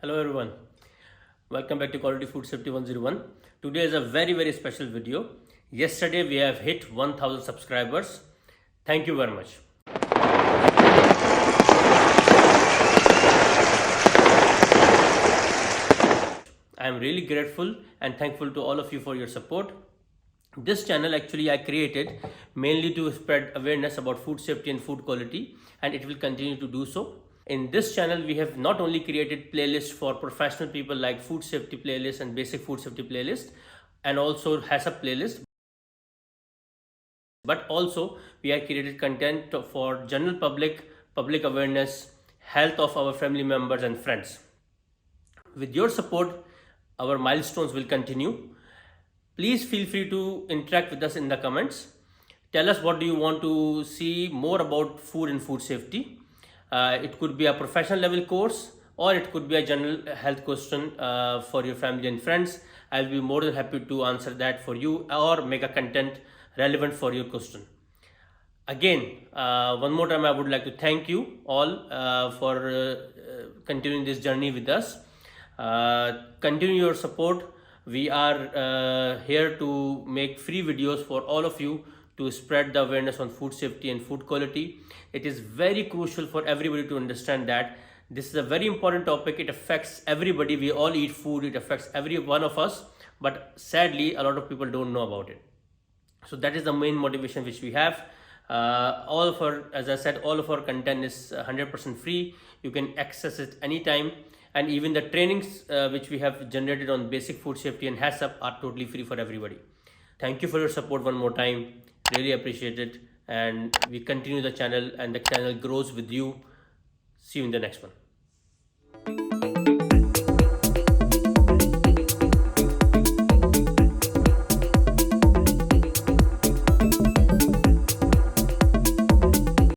Hello everyone, welcome back to Quality Food Safety 101. Today is a very special video. Yesterday we have hit 1000 subscribers. Thank you very much. I am really grateful and thankful to all of you for your support. This channel actually I created mainly to spread awareness about food safety and food quality, and it will continue to do so. In this channel, we have not only created playlists for professional people like food safety playlist and basic food safety playlist, and also has a playlist, but also we have created content for general public awareness, health of our family members and friends. With your support, our milestones will continue. Please feel free to interact with us in the comments. Tell us what do you want to see more about food and food safety. It could be a professional level course, or it could be a general health question for your family and friends. I'll be more than happy to answer that for you or make a content relevant for your question. Again, one more time I would like to thank you all for continuing this journey with us. Continue your support. We are here to make free videos for all of you to spread the awareness on food safety and food quality. It is very crucial for everybody to understand that this is a very important topic. It affects everybody. We all eat food. It affects every one of us, but sadly a lot of people don't know about it. So that is the main motivation which we have. All of our, as I said, all of our content is 100% free. You can access it anytime, and even the trainings which we have generated on basic food safety and HACCP are totally free for everybody. Thank you for your support one more time. Really appreciate it, and we continue the channel, and the channel grows with you. See you in the next one.